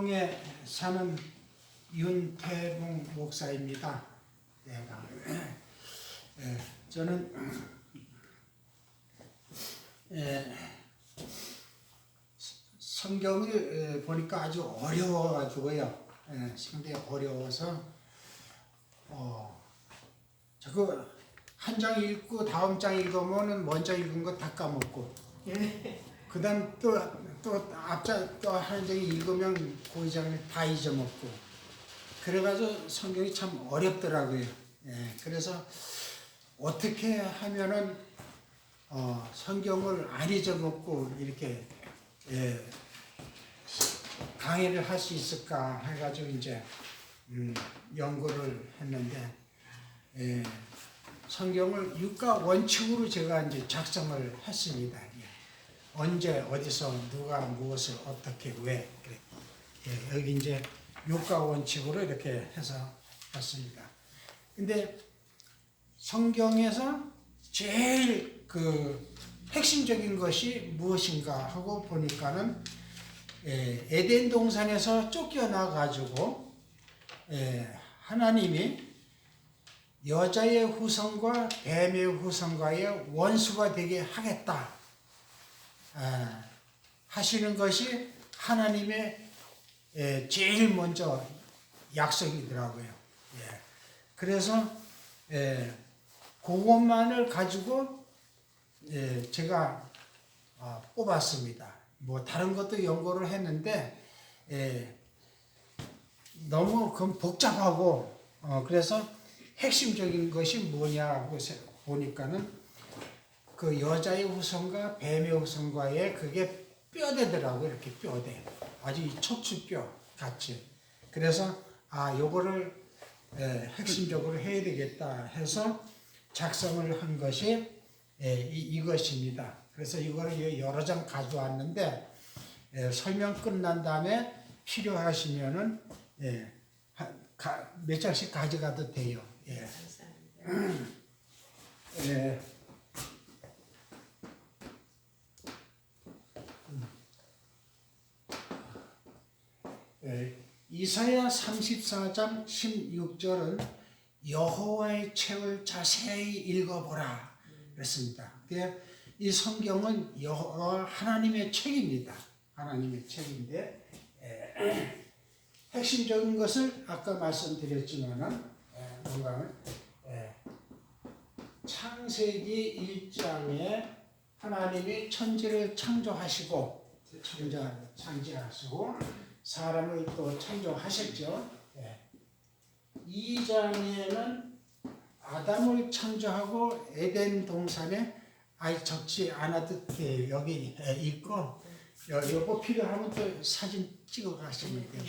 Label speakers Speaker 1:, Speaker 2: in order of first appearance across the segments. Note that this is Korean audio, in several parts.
Speaker 1: 성동에 사는 윤태봉 목사입니다. 저는 성경을 보니까 아주 어려워가지고요. 상당히 어려워서 저거 한 장 읽고 다음 장 읽으면은 먼저 읽은 거 다 까먹고, 그다음 또 앞장 또 한 장 읽으면 그 장을 다 잊어먹고, 그래가지고 성경이 참 어렵더라고요. 그래서 어떻게 하면은 성경을 안 잊어먹고 이렇게 강의를 할 수 있을까 해가지고 이제 연구를 했는데, 성경을 육가 원칙으로 제가 이제 작성을 했습니다. 언제 어디서 누가 무엇을 어떻게 왜 그래. 여기 이제 육가 원칙으로 이렇게 해서 했습니다. 근데 성경에서 제일 그 핵심적인 것이 무엇인가 하고 보니까는 에덴 동산에서 쫓겨나 가지고 하나님이 여자의 후손과 뱀의 후손과의 원수가 되게 하겠다 하시는 것이 하나님의 제일 먼저 약속이더라고요. 그래서 그것만을 가지고 제가 뽑았습니다. 뭐 다른 것도 연구를 했는데 너무 그건 복잡하고 그래서 핵심적인 것이 뭐냐고 보니까는 그 여자의 후손과 뱀의 후손과의 그게 뼈대더라고요. 이렇게 뼈대. 아주 이 척추뼈 같이. 그래서 요거를 핵심적으로 해야 되겠다 해서 작성을 한 것이 이것입니다. 그래서 이거를 여러 장 가져왔는데 설명 끝난 다음에 필요하시면은 몇 장씩 가져가도 돼요. 이사야 34장 16절은 여호와의 책을 자세히 읽어보라 그랬습니다. 이 성경은 하나님의 책입니다. 하나님의 책인데 핵심적인 것을 아까 말씀드렸지만은 뭔가는 창세기 1장에 하나님이 천지를 창조하시고 사람을 또 창조하셨죠. 2장에는 아담을 창조하고 에덴 동산에 적지 않아도 돼요. 여기 있고 요거 필요하면 또 사진 찍어 가시면 돼요.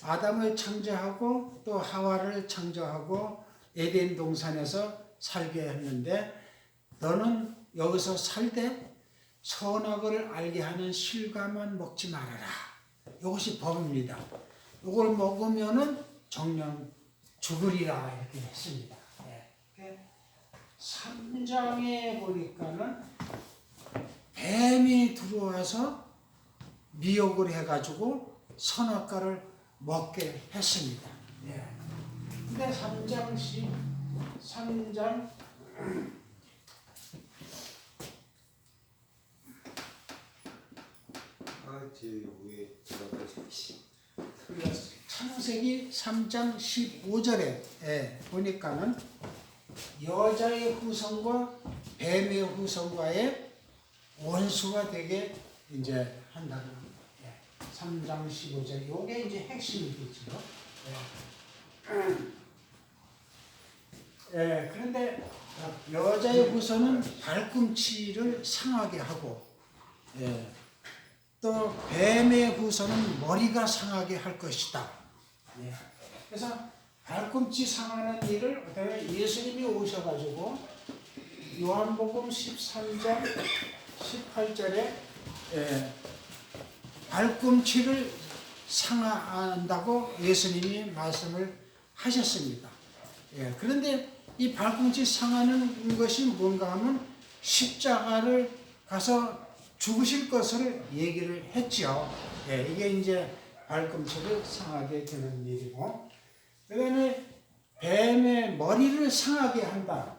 Speaker 1: 아담을 창조하고 또 하와를 창조하고 에덴 동산에서 살게 했는데 너는 여기서 살되 선악을 알게 하는 실과만 먹지 말아라. 이것이 법입니다. 이걸 먹으면은 정령 죽으리라 이렇게 했습니다. 3장에 보니까는 뱀이 들어와서 미혹을 해가지고 선악과를 먹게 했습니다. 근데 3장 창세기 3장 15절에 보니까는 여자의 후손과 뱀의 후손과의 원수가 되게 이제 한다고. 3장 15절 요게 이제 핵심이겠죠. 그런데 여자의 후손은 발꿈치를 상하게 하고 또 뱀의 후손은 머리가 상하게 할 것이다. 그래서 발꿈치 상하는 일을 예수님이 오셔가지고 요한복음 13장 18절에 발꿈치를 상한다고 예수님이 말씀을 하셨습니다. 그런데 이 발꿈치 상하는 것이 뭔가 하면 십자가를 가서 죽으실 것을 얘기를 했죠. 예, 이게 이제 발꿈치를 상하게 되는 일이고, 그다음에 뱀의 머리를 상하게 한다.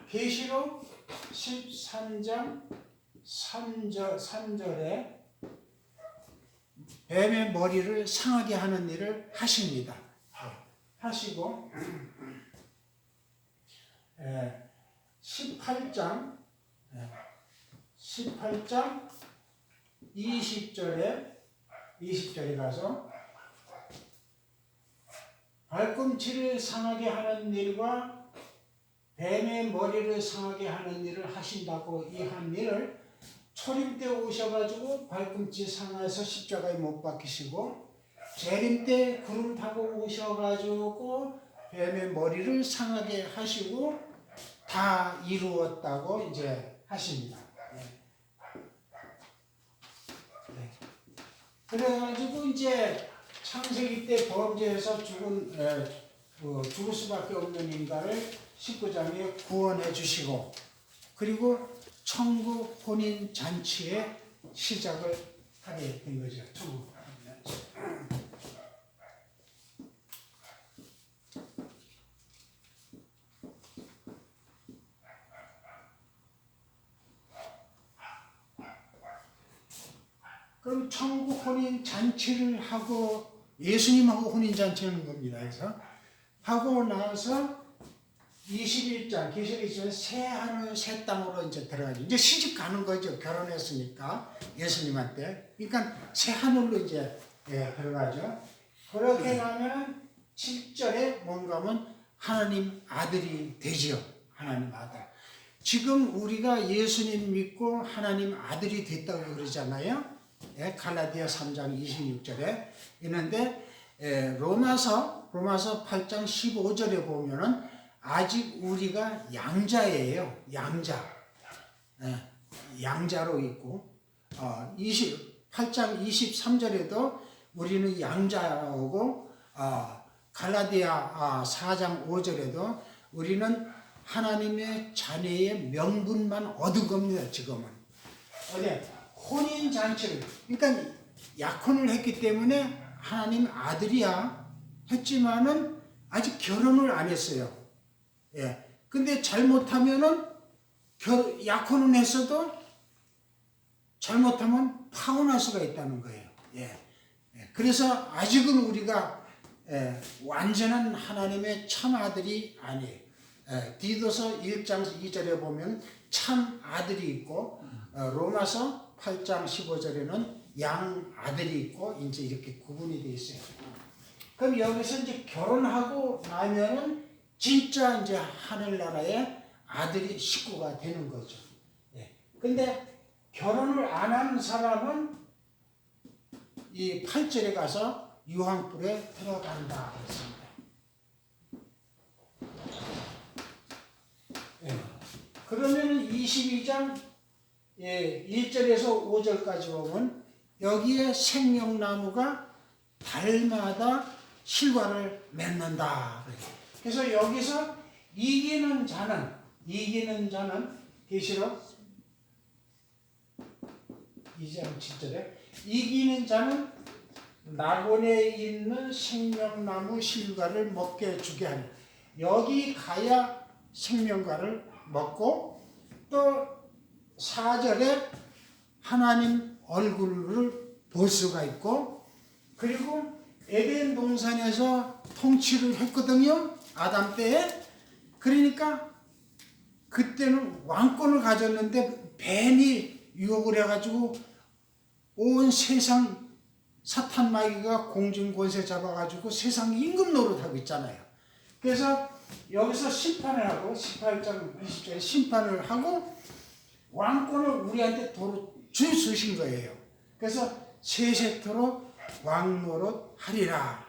Speaker 1: 계시록 13장 3절에 뱀의 머리를 상하게 하는 일을 하십니다. 하시고 18장 20절에 가서 발꿈치를 상하게 하는 일과 뱀의 머리를 상하게 하는 일을 하신다고 이 한 일을 초림 때 오셔가지고 발꿈치 상하에서 십자가에 못 박히시고, 재림 때 구름 타고 오셔가지고 뱀의 머리를 상하게 하시고 다 이루었다고 이제 하십니다. 그래가지고 이제 창세기 때 범죄해서 죽을 수밖에 없는 인간을 19장에 구원해 주시고, 그리고 천국 혼인 잔치의 시작을 하게 된 거죠. 천국 혼인 잔치. 그럼 천국 혼인 잔치를 하고 예수님하고 혼인 잔치하는 겁니다. 그래서 하고 나서 21장 계시록에 새 하늘 새 땅으로 이제 들어가죠. 이제 시집 가는 거죠. 결혼했으니까 예수님한테. 그러니까 새 하늘로 이제 들어가죠. 그렇게 가면 7절에 뭔가 하면 하나님 아들이 되지요. 하나님 아들. 지금 우리가 예수님 믿고 하나님 아들이 됐다고 그러잖아요. 갈라디아 3장 26절에 있는데, 로마서 8장 15절에 보면은 아직 우리가 양자예요. 양자로 있고, 8장 23절에도 우리는 양자오고, 갈라디아 4장 5절에도 우리는 하나님의 자녀의 명분만 얻은 겁니다. 지금은 혼인 잔치를, 그러니까 약혼을 했기 때문에 하나님 아들이야 했지만은 아직 결혼을 안 했어요. 근데 잘못하면은 약혼은 했어도 잘못하면 파혼할 수가 있다는 거예요. 그래서 아직은 우리가 완전한 하나님의 참 아들이 아니에요. 디도서 1장 2절에 보면 참 아들이 있고, 로마서 8장 15절에는 양 아들이 있고, 이제 이렇게 구분이 되어 있어요. 그럼 여기서 이제 결혼하고 나면은 진짜 이제 하늘나라의 아들이 식구가 되는 거죠. 근데 결혼을 안 하는 사람은 이 8절에 가서 유황불에 들어간다 그랬습니다. 그러면 22장 1절에서 5절까지 보면 여기에 생명나무가 달마다 실과를 맺는다. 그래서 여기서 이기는 자는 계시록 2장 7절에 이기는 자는 낙원에 있는 생명나무 실과를 먹게 주게 하니, 여기 가야 생명과를 먹고, 또 4절에 하나님 얼굴을 볼 수가 있고, 그리고 에덴 동산에서 통치를 했거든요. 아담 때에. 그러니까 그때는 왕권을 가졌는데 뱀이 유혹을 해가지고 온 세상 사탄 마귀가 공중권세 잡아가지고 세상 임금 노릇하고 있잖아요. 그래서 여기서 심판을 하고 18장 20절에 심판을 하고 왕권을 우리한테 도로 주신 거예요. 그래서 세세토록 왕노릇 하리라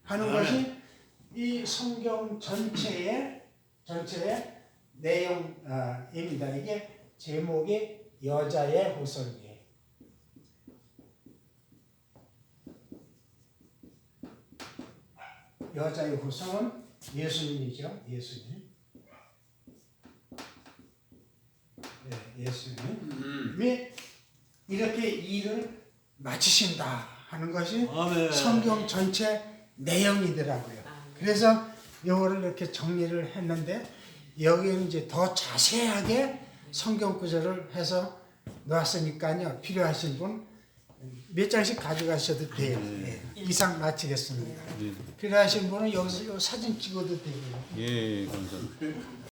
Speaker 1: 하는 것이 이 성경 전체의 내용입니다. 이게 제목이 여자의 후손이에요. 여자의 후손은 예수님이죠. 예수님. 왜 이렇게 일을 마치신다 하는 것이
Speaker 2: 아멘.
Speaker 1: 성경 전체 내용이더라고요. 그래서 이거를 이렇게 정리를 했는데 여기는 이제 더 자세하게 성경 구절을 해서 놓았으니까요. 필요하신 분 몇 장씩 가져가셔도 돼요. 예. 이상 마치겠습니다.
Speaker 2: 예.
Speaker 1: 필요하신 분은 여기서 이 사진 찍어도 되고요.
Speaker 2: 예, 감사합니다.